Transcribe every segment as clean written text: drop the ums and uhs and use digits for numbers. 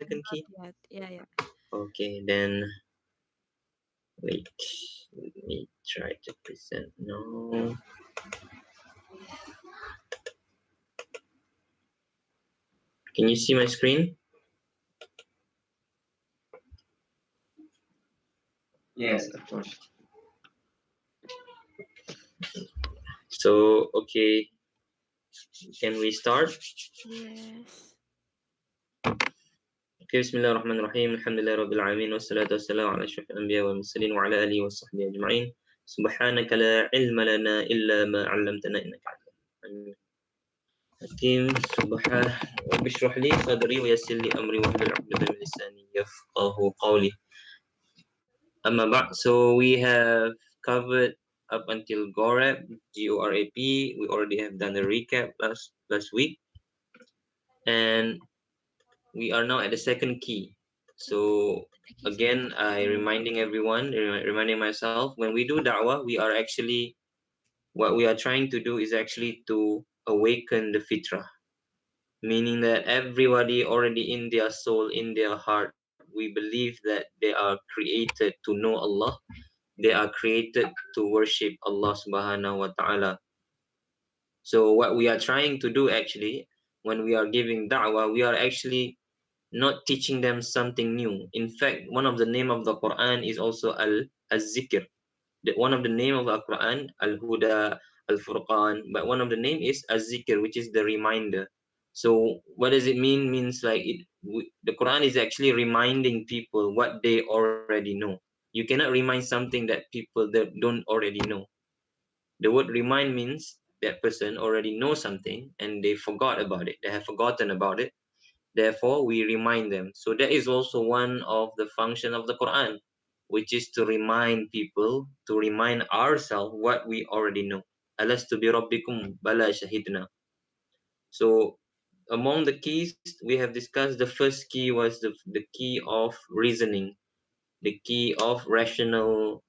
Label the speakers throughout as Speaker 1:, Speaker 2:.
Speaker 1: second
Speaker 2: Not
Speaker 1: key?
Speaker 2: yet. Yeah.
Speaker 1: Okay, then wait. Let me try to present. No. Can you see my screen?
Speaker 3: Yes, of course.
Speaker 1: So, okay, can we start?
Speaker 2: Yes.
Speaker 1: Okay, Bismillahirrahmanirrahim. Alhamdulillah Rabbil Alamin. Wassalatu wassalamu ala ashrafil anbiya wal mursalin wa ala alihi wa sahbihi ajma'in. Subhanaka la ilma lana illa ma 'allamtana innaka antal hakim. Rabbi shrah li sadri wa yassir li amri wahlul 'uqdatam min lisani yafqahu qawli. Amma ba'd. So we have covered up until GORAP, G-O-R-A-P. We already have done a recap last week, and we are now at the second key. So again, I reminding everyone, reminding myself, when we do da'wah, we are actually, what we are trying to do is actually to awaken the fitrah, meaning that everybody already in their soul, in their heart, we believe that they are created to know Allah. They are created to worship Allah subhanahu wa ta'ala. So what we are trying to do actually, when we are giving da'wah, we are actually not teaching them something new. In fact, one of the name of the Quran is also al-zikr. One of the name of the Quran, al-huda, al-furqan, but one of the name is al-zikr, which is the reminder. So what does it mean? Means like the Quran is actually reminding people what they already know. You cannot remind something that people that don't already know. The word remind means that person already knows something and they forgot about it. They have forgotten about it. Therefore, we remind them. So that is also one of the function of the Quran, which is to remind people, to remind ourselves what we already know. Alastu bi rabbikum bala shahidna. So among the keys we have discussed, the first key was the key of reasoning, the key of rational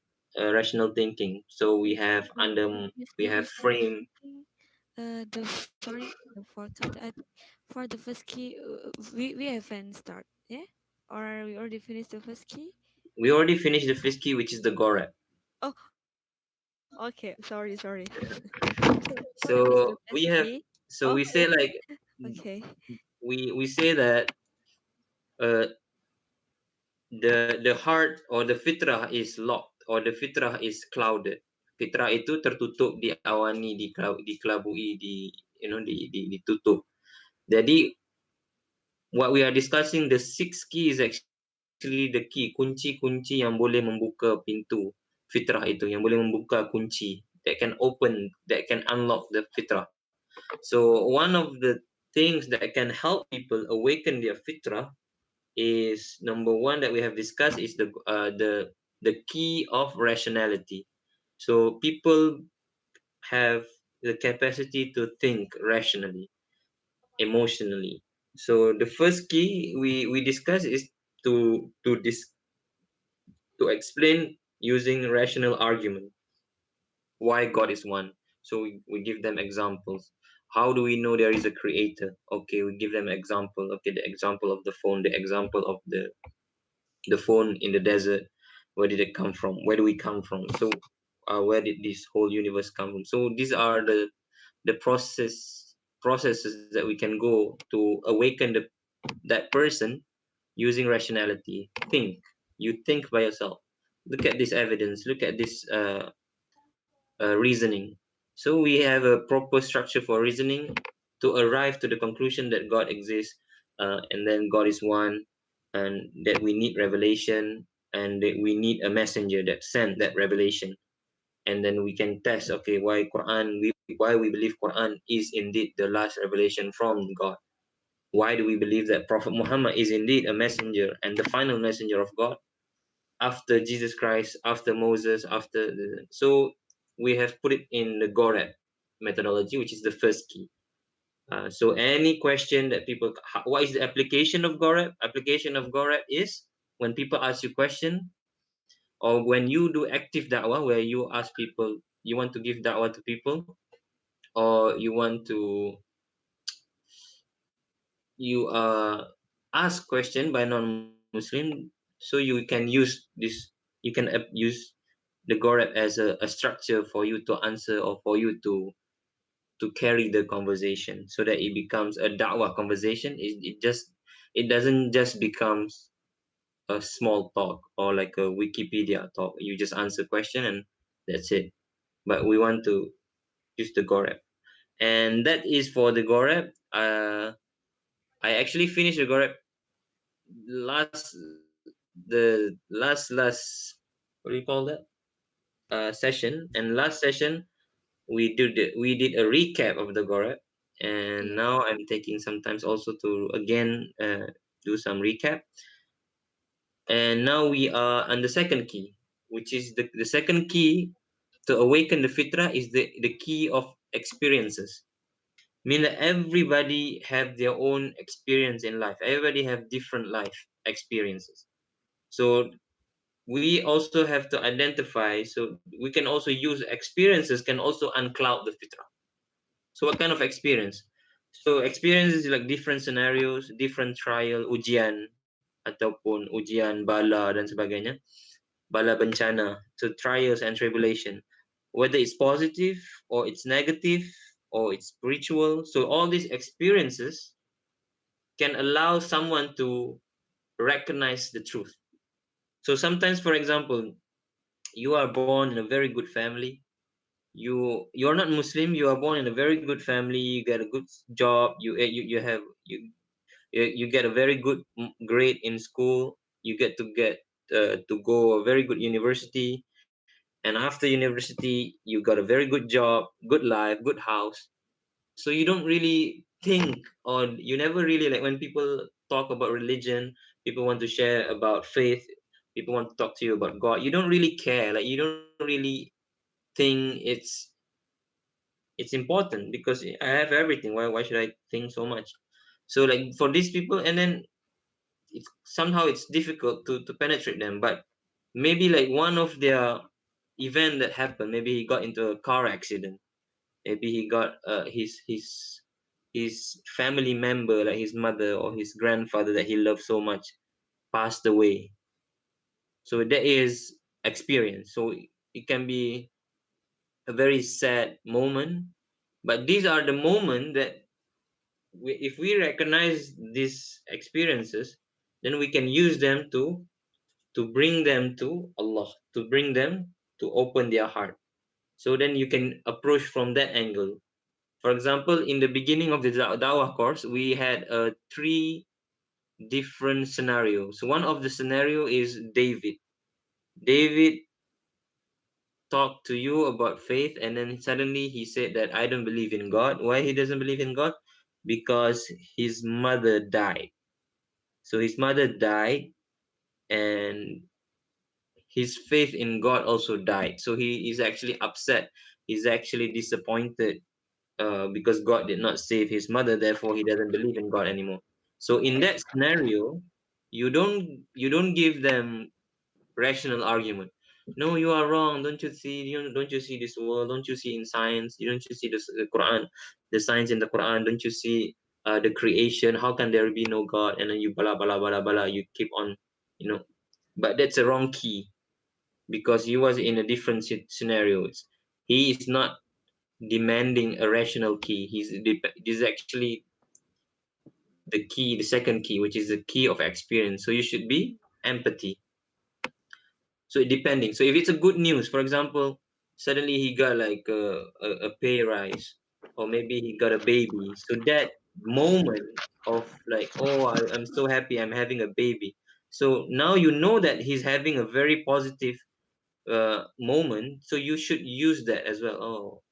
Speaker 1: thinking. So we have frame.
Speaker 2: The sorry, the forecast. For the first key, we haven't start. Yeah, or we already finished the first key.
Speaker 1: We already finished the first key, which is the Gorab.
Speaker 2: Oh, okay. Sorry. For this the
Speaker 1: So
Speaker 2: first
Speaker 1: we have,
Speaker 2: key.
Speaker 1: so
Speaker 2: Oh,
Speaker 1: we say like,
Speaker 2: okay.
Speaker 1: we say that uh, the heart or the fitrah is locked, or the fitrah is clouded. Fitrah itu tertutup, diawani, dikelabui, ditutup. Jadi what we are discussing, the sixth key is actually the key, kunci yang boleh membuka pintu fitrah itu, yang boleh membuka kunci, that can open, that can unlock the fitrah. So one of the things that can help people awaken their fitrah is, number one, that we have discussed, is the key of rationality. So people have the capacity to think rationally, emotionally. So the first key we discuss is to explain using rational argument why God is one. So we give them examples. How do we know there is a creator? Okay, we give them example. Okay, the example of the phone, the example of the phone in the desert. Where did it come from? Where do we come from? So where did this whole universe come from? So these are the processes that we can go to awaken that person using rationality. Think. You think by yourself. Look at this evidence. Look at this reasoning. So we have a proper structure for reasoning to arrive to the conclusion that God exists, and then God is one, and that we need revelation, and that we need a messenger that sent that revelation. And then we can test, okay, why we believe Quran is indeed the last revelation from God. Why do we believe that Prophet Muhammad is indeed a messenger and the final messenger of God after Jesus Christ, after Moses, so we have put it in the GORAP methodology, which is the first key. So any question that people, what is the application of GORAP? Application of GORAP is when people ask you question, or when you do active da'wah, where you ask people, you want to give da'wah to people, or you want to, you are asked question by non-Muslim, so you can use this. You can use the Goreb as a structure for you to answer or for you to carry the conversation, so that it becomes a da'wah conversation. It doesn't just becomes a small talk or like a Wikipedia talk. You just answer question and that's it. But we want to use the Goreb, and that is for the Goreb. I actually finished the Goreb last last what do you call that session. And last session we did a recap of the Goreb, and
Speaker 2: Yeah.
Speaker 1: now I'm taking sometimes also to again do some recap. And now we are on the second key, which is the second key to awaken the fitrah is the key of experiences. Mean that everybody have their own experience in life. Everybody have different life experiences. So we also have to identify. So we can also use experiences can also uncloud the fitrah. So what kind of experience? So experience is like different scenarios, different trial, ujian ataupun ujian bala dan sebagainya, bala bencana, so trials and tribulation, whether it's positive or it's negative or it's spiritual. So all these experiences can allow someone to recognize the truth. So sometimes, for example, you are born in a very good family. You're not Muslim. You are born in a very good family. You get a good job. You get a very good grade in school. You get to go a very good university, and after university you got a very good job, good life, good house. So you don't really think, or you never really, like when people talk about religion, people want to share about faith, people want to talk to you about God, you don't really care, like you don't really think it's important because I have everything. Why should I think so much? So like for these people, and then somehow it's difficult to penetrate them. But maybe like one of their event that happened, maybe he got into a car accident, maybe he got his family member, like his mother or his grandfather that he loved so much, passed away. So that is experience. So it can be a very sad moment, but these are the moment that if we recognize these experiences, then we can use them to bring them to Allah, to bring them to open their heart. So then you can approach from that angle. For example, in the beginning of the Dawah course, we had three different scenarios. So one of the scenario is David. David talked to you about faith, and then suddenly he said that I don't believe in God. Why he doesn't believe in God? Because his mother died. So his mother died, and his faith in God also died. So he is actually upset. He's actually disappointed because God did not save his mother. Therefore, he doesn't believe in God anymore. So in that scenario, you don't give them rational argument. No, you are wrong. Don't you see? Don't you see this world? Don't you see in science? Don't you see the Quran, the science in the Quran? Don't you see the creation? How can there be no God? And then you bala bala bala bala. You keep on, you know. But that's a wrong key because he was in a different scenarios. He is not demanding a rational key. This is actually the key, the second key, which is the key of experience. So you should be empathy. So it depending. So if it's a good news, for example, suddenly he got like a pay rise, or maybe he got a baby. So that moment of like, oh, I'm so happy, I'm having a baby. So now you know that he's having a very positive moment. So you should use that as well. Oh,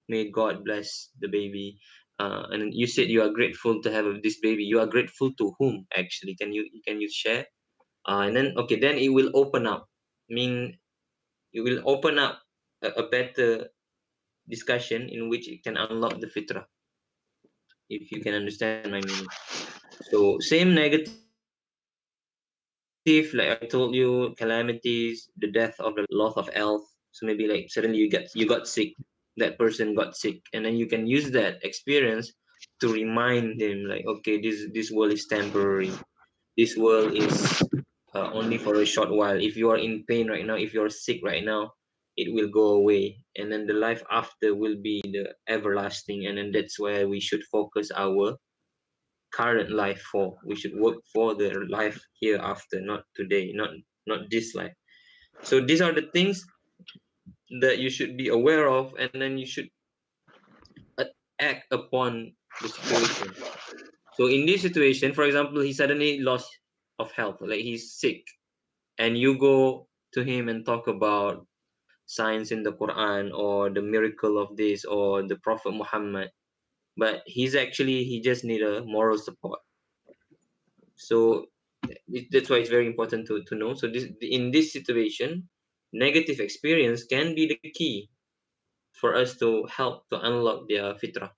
Speaker 1: may God bless the baby. And you said you are grateful to have this baby. You are grateful to whom actually? Can you share? And then okay, then it will open up. I mean, it will open up a better discussion in which it can unlock the fitrah, if you can understand my meaning. So same negative, like I told you, calamities, the death of the loved one, loss of health. So maybe like suddenly you got sick, that person got sick, and then you can use that experience to remind them like, okay, this world is temporary. This world is only for a short while. If you are in pain right now, if you are sick right now, it will go away, and then the life after will be the everlasting. And then that's where we should focus our current life for. We should work for the life hereafter, not today, not this life. So these are the things that you should be aware of, and then you should act upon the situation. So in this situation, for example, he suddenly lost of health, like he's sick, and you go to him and talk about science in the Quran or the miracle of this or the Prophet Muhammad, but he just need a moral support. So that's why it's very important to know. So in this situation, negative experience can be the key for us to help to unlock their fitrah.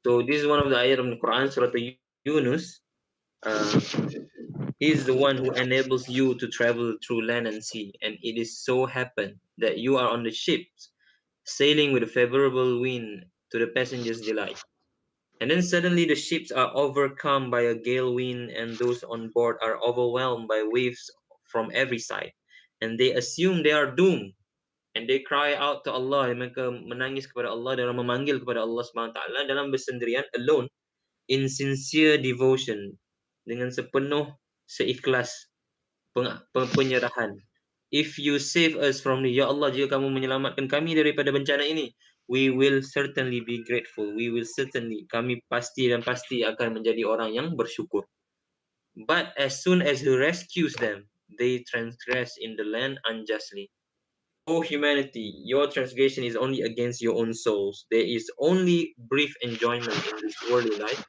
Speaker 1: So this is one of the ayat of the Quran, Surah Yunus. He is the one who enables you to travel through land and sea, and it is so happen that you are on the ships, sailing with a favorable wind to the passengers' delight. And then suddenly the ships are overcome by a gale wind, and those on board are overwhelmed by waves from every side. And they assume they are doomed. And they cry out to Allah. Mereka menangis kepada Allah dan memanggil kepada Allah SWT dalam bersendirian, alone, in sincere devotion, dengan sepenuh seikhlas penyerahan. If you save us from the, ya Allah, jika kamu menyelamatkan kami daripada bencana ini, we will certainly be grateful. We will certainly, kami pasti dan pasti akan menjadi orang yang bersyukur. But as soon as he rescues them, they transgress in the land unjustly. O humanity, your transgression is only against your own souls. There is only brief enjoyment in this worldly life.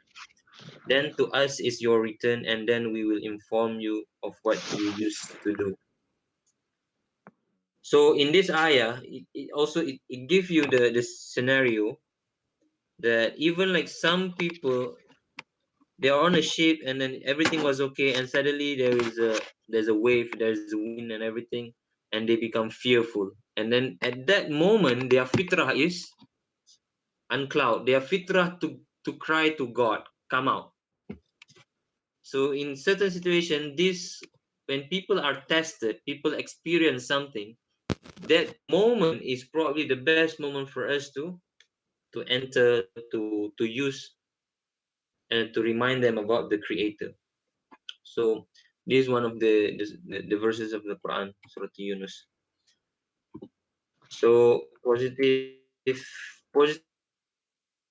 Speaker 1: Then to us is your return, and then we will inform you of what you used to do. So in this ayah, it gives you the scenario that even like some people, they are on a ship and then everything was okay, and suddenly there's a wave, there's a wind and everything, and they become fearful. And then at that moment, their fitrah is uncloud. Their fitrah to cry to God come out. So in certain situation, this when people are tested, people experience something. That moment is probably the best moment for us to enter, to use, and to remind them about the Creator. So this is one of the verses of the Quran, Surah Yunus. So positive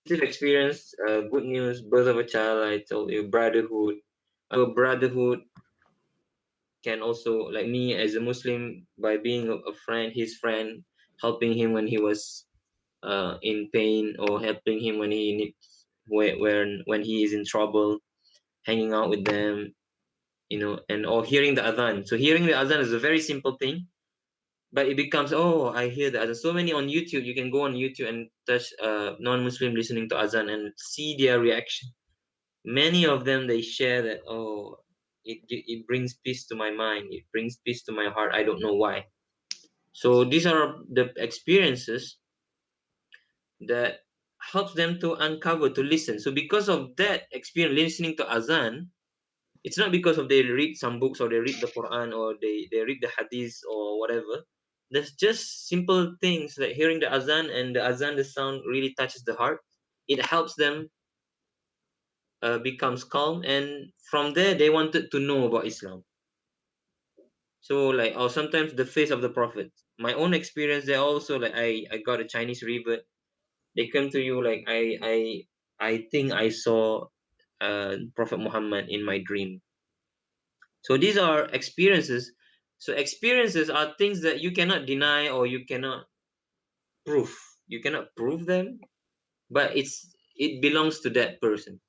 Speaker 1: experience, good news, birth of a child. I told you, brotherhood. Our brotherhood can also, like me as a Muslim, by being a friend, his friend, helping him when he was in pain, or helping him when he needs, when he is in trouble, hanging out with them, and or hearing the adhan. So hearing the adhan is a very simple thing, but it becomes, oh, I hear the adhan. So many on YouTube, you can go on YouTube and touch non-Muslim listening to adhan and see their reaction. Many of them, they share that, oh, it brings peace to my mind, it brings peace to my heart, I don't know why. So these are the experiences that helps them to uncover, to listen. So because of that experience listening to azan, it's not because of they read some books or they read the Quran or they read the hadith or whatever. There's just simple things like hearing the azan, and the azan, the sound really touches the heart. It helps them becomes calm, and from there they wanted to know about Islam. So like, or sometimes the face of the Prophet. My own experience, they also like, I got a Chinese revert. They come to you like, I think I saw Prophet Muhammad in my dream. So these are experiences. So experiences are things that you cannot deny or you cannot prove. You cannot prove them, but it belongs to that person.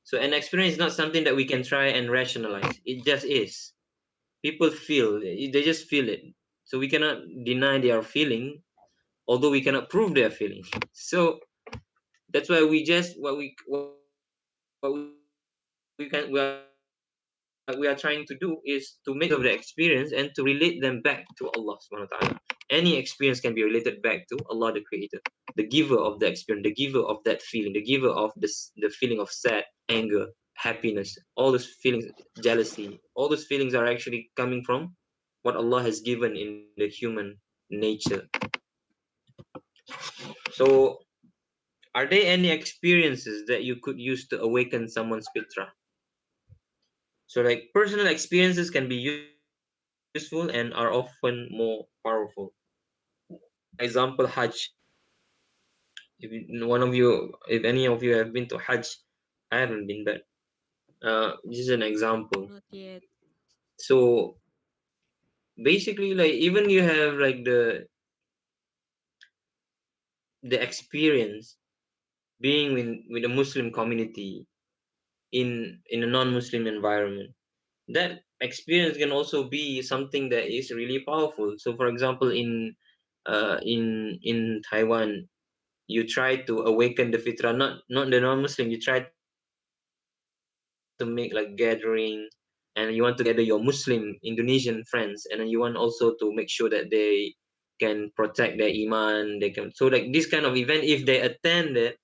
Speaker 1: So an experience is not something that we can try and rationalize. It just is. People feel, they just feel it. So we cannot deny they are feeling, although we cannot prove they are feeling. So that's why we are just, what we can, we are just able to we are trying to do is to make of the experience and to relate them back to Allah subhanahu wa ta'ala. Any experience can be related back to Allah the Creator, the giver of the experience, the giver of that feeling, the giver of this, the feeling of sad, anger, happiness, all those feelings, jealousy, all those feelings are actually coming from what Allah has given in the human nature. So, are there any experiences that you could use to awaken someone's fitra? So, like personal experiences can be useful and are often more powerful. Example, Hajj. If any of you have been to Hajj, I haven't been, but this is an example.
Speaker 2: Not yet.
Speaker 1: So basically, like even you have like the experience being with a Muslim community in a non-Muslim environment. That experience can also be something that is really powerful. So, for example, in Taiwan, you try to awaken the fitrah, not the non-Muslim. You try to make like gathering, and you want to gather your Muslim Indonesian friends, and then you want also to make sure that they can protect their iman. They can, so like this kind of event, if they attend it,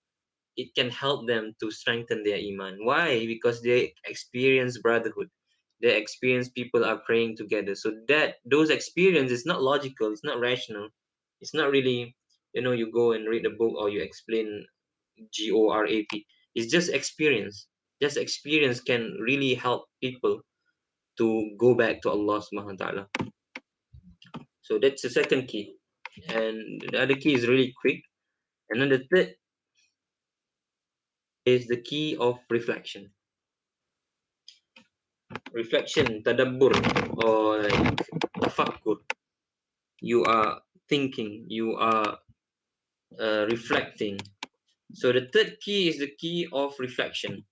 Speaker 1: it can help them to strengthen their iman. Why? Because they experience brotherhood, they experience people are praying together. So that those experience is not logical, it's not rational, it's not really, you go and read a book or you explain GORAP. It's just experience. Just experience can really help people to go back to Allah subhanahu wa ta'ala. So that's the second key. And the other key is really quick. And then the third is the key of reflection. Reflection, tadabbur, or like tafakkur. You are thinking, you are reflecting. So the third key is the key of reflection.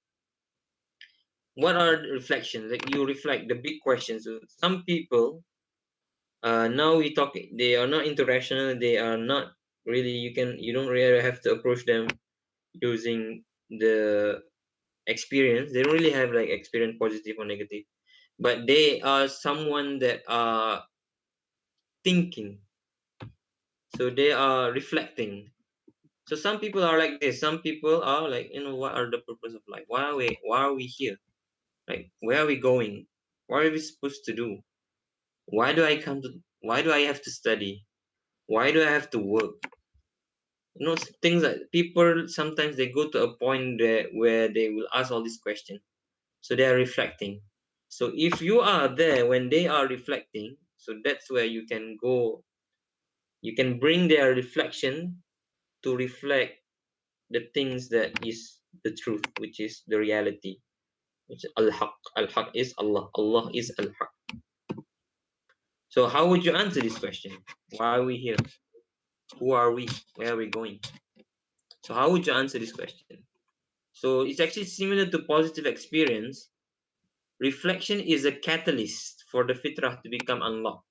Speaker 1: What are reflections? Like you reflect the big questions. So some people, now we talk, they are not interrational, they are not really, you don't really have to approach them using the experience. They don't really have like experience, positive or negative, but they are someone that are thinking, so they are reflecting. So some people are like this, some people are like, what are the purpose of life, why are we here, like where are we going, what are we supposed to do, why do I have to study, why do I have to work, things that people sometimes they go to a point where they will ask all these questions. So they are reflecting. So if you are there when they are reflecting, so that's where you can go, you can bring their reflection to reflect the things that is the truth, which is the reality, which is al-haq. Al-haq is Allah, Allah is al-haq. So how would you answer this question? Why are we here? Who are we? Where are we going? So how would you answer this question? So it's actually similar to positive experience. Reflection is a catalyst for the fitrah to become unlocked.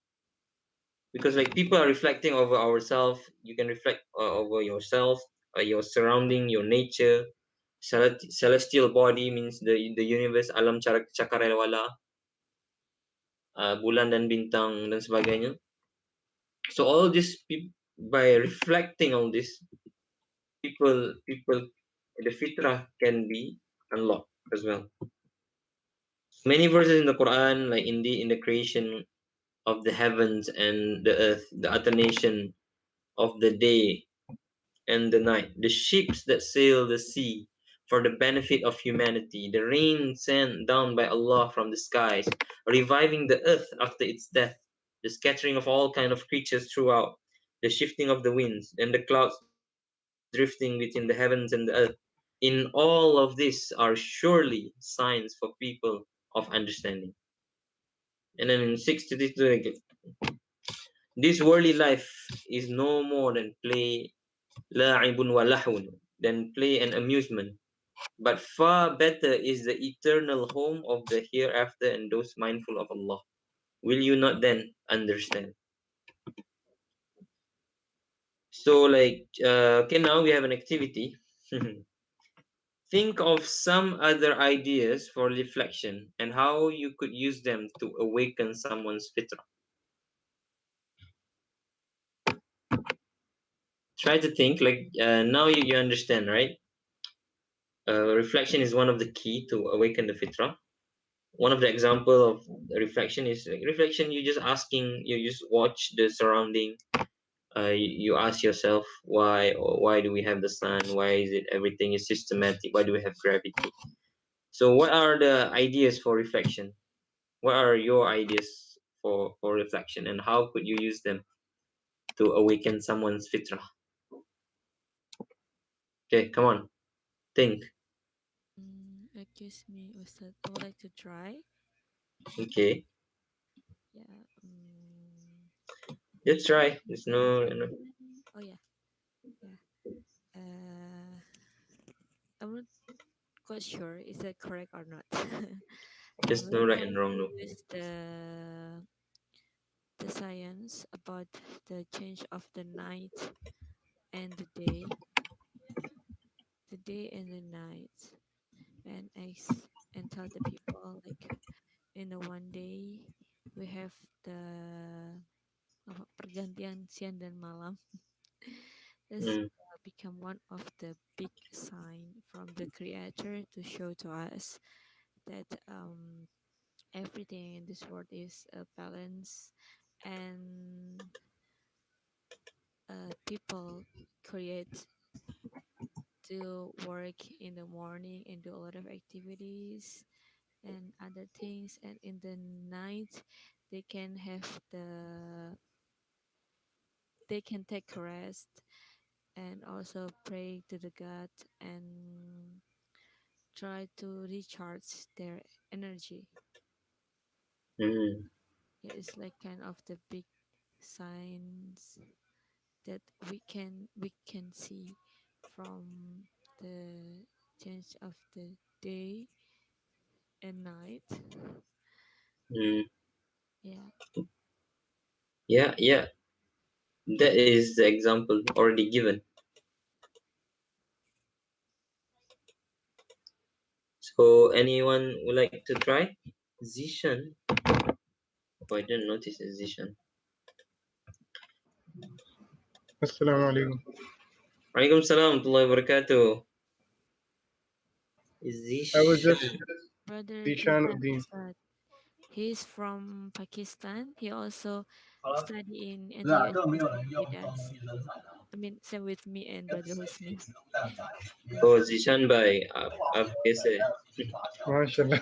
Speaker 1: Because like people are reflecting over ourselves, you can reflect over yourself, your surrounding, your nature. Celestial body means the universe, alam cakrawala, bulan dan bintang dan sebagainya. So all this, by reflecting on this, people, the fitrah can be unlocked as well. Many verses in the Quran, like in the creation of the heavens and the earth, the alternation of the day and the night, the ships that sail the sea for the benefit of humanity, the rain sent down by Allah from the skies, reviving the earth after its death, the scattering of all kind of creatures throughout, the shifting of the winds, and the clouds drifting between the heavens and the earth. In all of this are surely signs for people of understanding. And then in 6:32, this worldly life is no more than play, la'ibun wa lahun, than play and amusement. But far better is the eternal home of the hereafter and those mindful of Allah. Will you not then understand? So like, okay, now we have an activity. think of some other ideas for reflection and how you could use them to awaken someone's fitrah. Try to think like now you understand, right? Reflection is one of the key to awaken the fitrah. One of the example of reflection is like reflection. You just asking, you just watch the surrounding. You ask yourself why, or why do we have the sun? Why is it everything is systematic? Why do we have gravity? So what are the ideas for reflection? What are your ideas for reflection, and how could you use them to awaken someone's fitrah? Okay, come on, think.
Speaker 2: Excuse me, Ustad. I would like to try.
Speaker 1: Okay,
Speaker 2: Yeah.
Speaker 1: let's try. There's no.
Speaker 2: Oh yeah, yeah. I'm not quite sure is that correct or not.
Speaker 1: There's
Speaker 2: We're
Speaker 1: no right
Speaker 2: going
Speaker 1: and wrong, no.
Speaker 2: to use the science about the change of the night and the day and the night, and and tell the people like in the one day we have the pergantian siang dan malam. This
Speaker 1: Mm,
Speaker 2: become one of the big sign from the creator to show to us that everything in this world is a balance, and people create to work in the morning and do a lot of activities and other things, and in the night they can have they can take rest and also pray to the god and try to recharge their energy.
Speaker 1: mm,
Speaker 2: Yeah, it's like kind of the big signs that we can see from the change of the day and night.
Speaker 1: mm.
Speaker 2: Yeah.
Speaker 1: Yeah, yeah. That is the example already given. So anyone would like to try? Zishan. Oh, I didn't notice a Zishan.
Speaker 4: Assalamu'alaykum.
Speaker 1: Waalaikum salam warahmatullahi wabarakatuh.
Speaker 4: I was just
Speaker 1: Zishan.
Speaker 2: Brother Dishan
Speaker 4: Dishanuddin.
Speaker 2: Ustad, he's from Pakistan. He also study in NTU Education with us. I mean, same with me and Brother Husni.
Speaker 1: Oh, Zishan bhai, आप कैसे?
Speaker 4: माशाल्लाह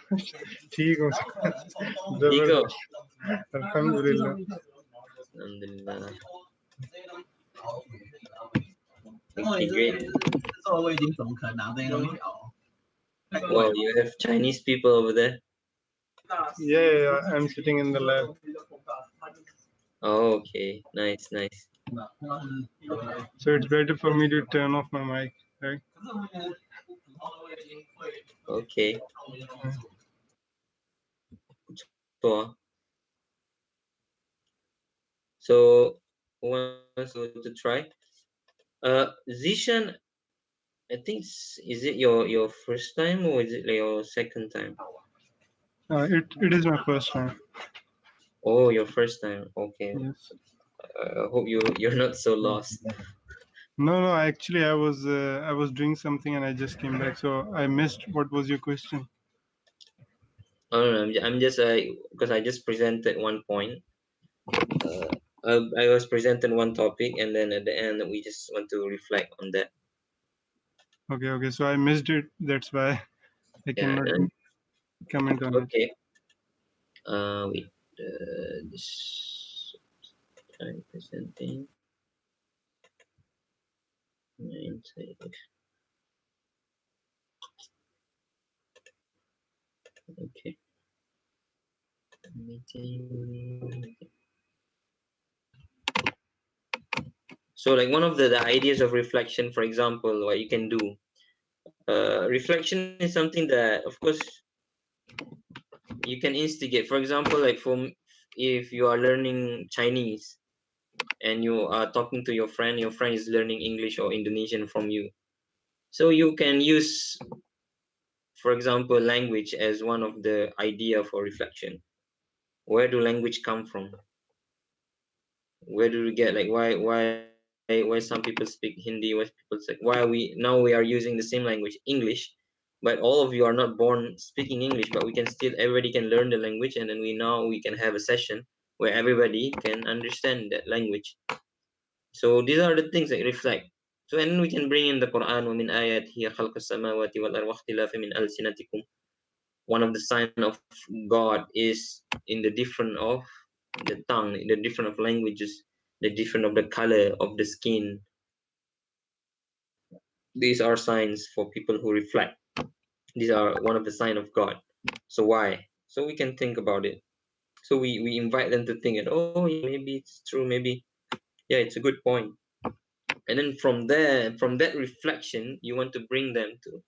Speaker 4: ठीक हूँ
Speaker 1: ठीक हो?
Speaker 4: जबरदस्त अल्हम्दुलिल्लाह
Speaker 1: Alhamdulillah. Okay, great. Wow, you have Chinese people over there.
Speaker 4: yeah, I'm sitting in the lab,
Speaker 1: Oh, okay, nice, nice.
Speaker 4: so it's better for me to turn off my mic, right?
Speaker 1: Okay. So who wants to try? Zishan, I think is it your first time or is it like your second time?
Speaker 4: It is my first time.
Speaker 1: Oh, your first time. Okay.
Speaker 4: Yes.
Speaker 1: I hope you're not so lost.
Speaker 4: No, actually I was doing something and I just came back, so I missed what was your question.
Speaker 1: Oh no, I'm just because I just presented one point. I was presenting one topic, and then at the end we just want to reflect on that.
Speaker 4: Okay, so I missed it, that's why I
Speaker 1: Yeah.
Speaker 4: cannot comment on it.
Speaker 1: Okay. Wait. This time presenting. Okay. Meeting. So, like one of the ideas of reflection, for example, what you can do. Reflection is something that, of course, you can instigate. For example, like if you are learning Chinese and you are talking to your friend is learning English or Indonesian from you. So you can use for example, language as one of the idea for reflection. Where do language come from? Where do we get, like, why some people speak Hindi, why people say, why are we are using the same language, English, but all of you are not born speaking English, but everybody can learn the language, and then we can have a session where everybody can understand that language. So these are the things that reflect. So, and then we can bring in the Quran, وَمِنْ آيَاتِهِ خَلْقُ السَّمَاوَاتِ وَالْأَرْضِ وَاخْتِلَافٍ مِنْ أَلْسِنَتِكُمْ. One of the sign of God is in the different of the tongue, the different of languages, the different of the color of the skin. These are signs for people who reflect. These are one of the sign of God. So why? So we can think about it. So we invite them to think it. Oh, yeah, maybe it's true. Maybe, yeah, it's a good point. And then from there, from that reflection, you want to bring them to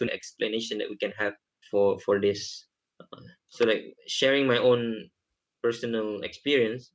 Speaker 1: an explanation that we can have for this. So, like, sharing my own personal experience.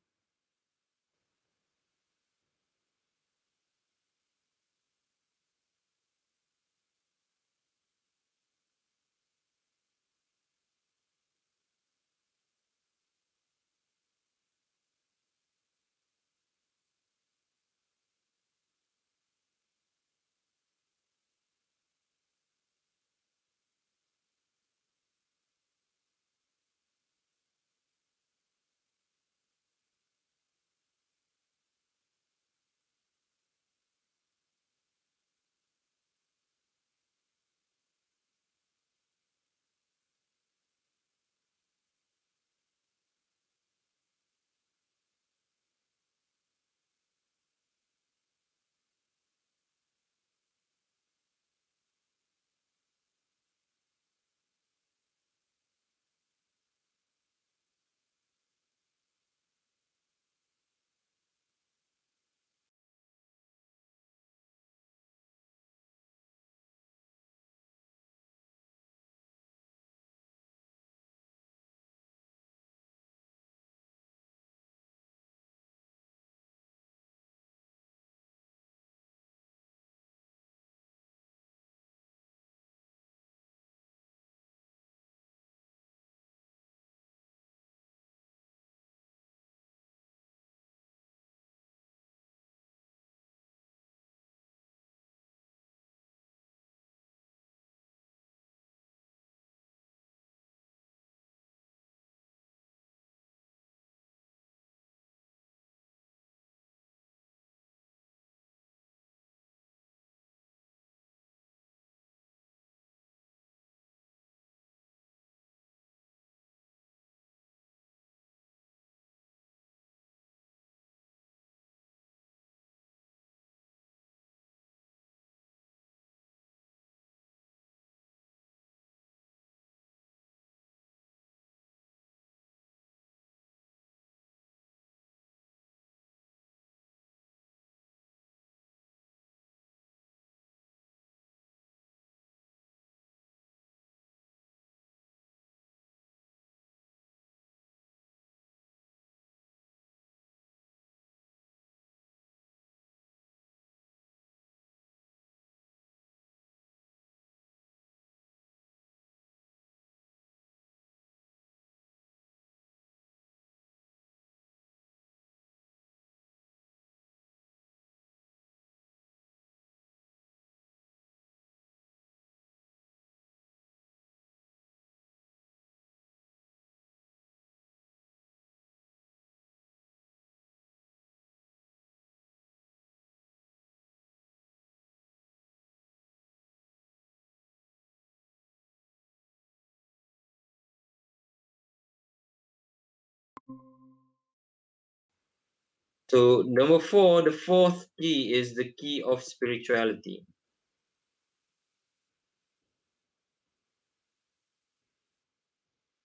Speaker 1: So number 4, the fourth key is the key of spirituality.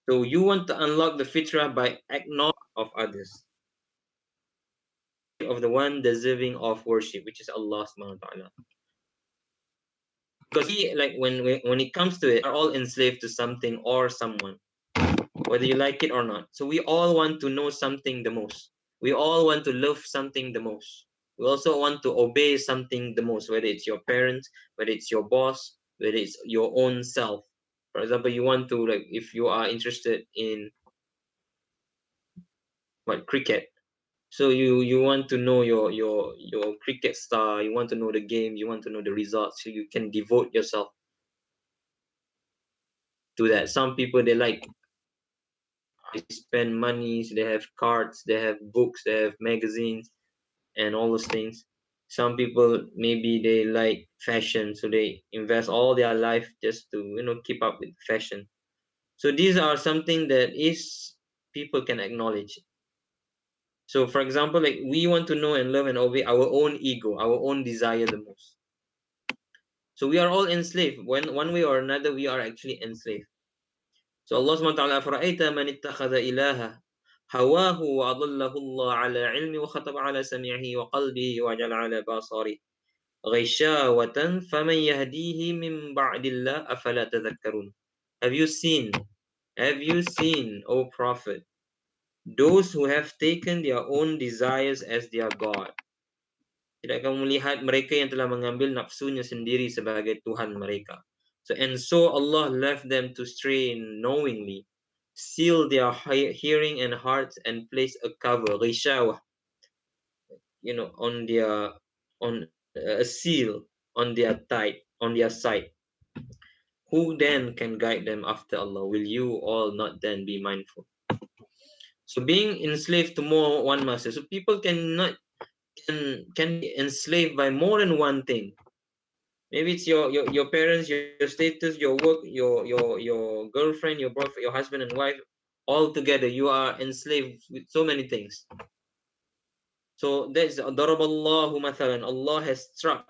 Speaker 1: So you want to unlock the fitrah by acknowledging of others, of the one deserving of worship, which is Allah subhanahu wa ta'ala. Because when it comes to it, we're all enslaved to something or someone, whether you like it or not. So we all want to know something the most. We all want to love something the most. We also want to obey something the most, whether it's your parents, whether it's your boss, whether it's your own self. For example, you want to, like, if you are interested in cricket, so you want to know your cricket star, you want to know the game, you want to know the results, so you can devote yourself to that. Some people, they like, they spend money, they have cards, they have books, they have magazines, and all those things. Some people, maybe they like fashion, so they invest all their life just to keep up with fashion. So these are something that is people can acknowledge. So for example, like, we want to know and love and obey our own ego, our own desire the most. So we are all enslaved. When one way or another, we are actually enslaved. So Allah subhanahu wa ta'ala, أَفَرَأَيْتَ مَنِ اتَّخَذَ إِلَهَهُ هَوَاهُ وَأَضَلَّهُ اللَّهُ عَلَى عِلْمٍ وَخَتَمَ عَلَى سَمْعِهِ وَقَلْبِهِ وَجَعَلَ عَلَى بَصَرِهِ غِشَاوَةً فَمَنْ يَهْدِيهِ مِنْ بَعْدِ اللَّهِ أَفَلَا تَذَكَّرُونَ. Have you seen, O Prophet, those who have taken their own desires as their God? Tidak kamu melihat mereka yang telah mengambil nafsunya sendiri sebagai Tuhan mereka. So Allah left them to stray knowingly, seal their hearing and hearts, and place a cover, ghishawah, on a seal on their side. Who then can guide them after Allah? Will you all not then be mindful? So being enslaved to one master. So people can be enslaved by more than one thing. Maybe it's your parents, your status, your work, your girlfriend, your boyfriend, your husband and wife. All together, you are enslaved with so many things. So that's Daraballahu mathalan. Allah has struck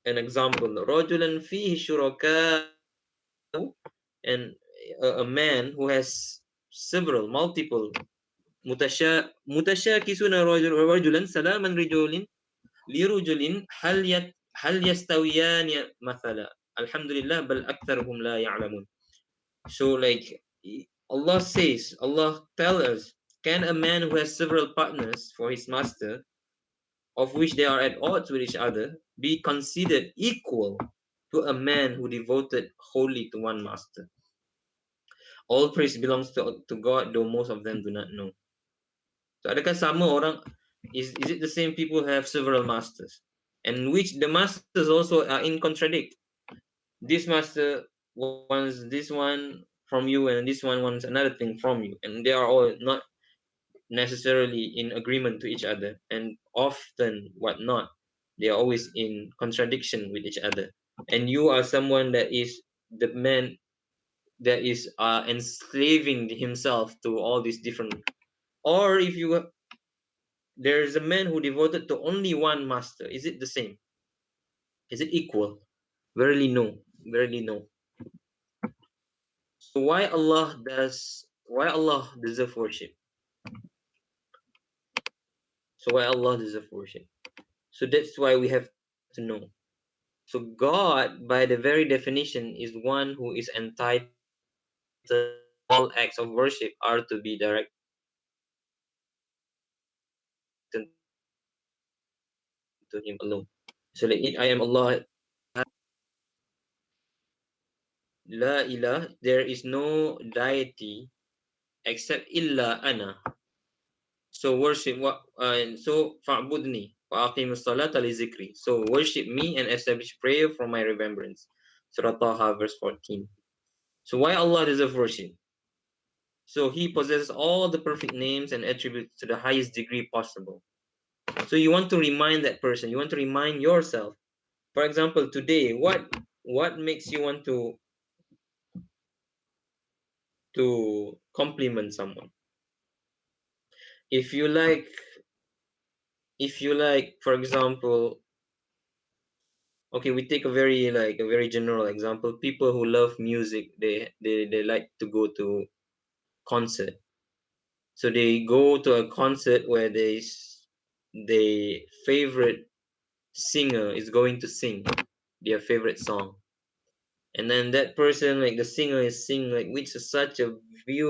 Speaker 1: an example. Rajulan fihi shuraka, and a man who has multiple mutashakisuna rajulan salaman rijulin lirujulin hal yastawiyani mathala. Alhamdulillah, bal aktharuhum la ya'lamun. So, like, Allah tell us, can a man who has several partners for his master, of which they are at odds with each other, be considered equal to a man who devoted wholly to one master? All praise belongs to God, though most of them do not know. So adakah sama orang, is it the same people who have several masters, and which the masters also are in contradict? This master wants this one from you, and this one wants another thing from you, and they are all not necessarily in agreement to each other, and often whatnot, they are always in contradiction with each other. And you are someone that is the man that is enslaving himself to all these different. Or if there is a man who devoted to only one master, is it the same? Is it equal? Verily no. So why Allah deserve worship? So that's why we have to know. So God, by the very definition, is one who is entitled. All acts of worship are to be directed to Him alone. So like, I am Allah. La ilah, there is no deity except illa ana. So worship and so fa'budni wa aqimus salata li zikri. So worship me and establish prayer for my remembrance. Surah Taha verse 14. So why Allah deserves worship? So He possesses all the perfect names and attributes to the highest degree possible. So you want to remind that person, you want to remind yourself. For example, today, what makes you want to compliment someone? If you like, for example, okay, we take a very general example. People who love music, they like to go to concert. So they go to a concert where the favorite singer is going to sing their favorite song, and then that person, like the singer, is singing like with such a view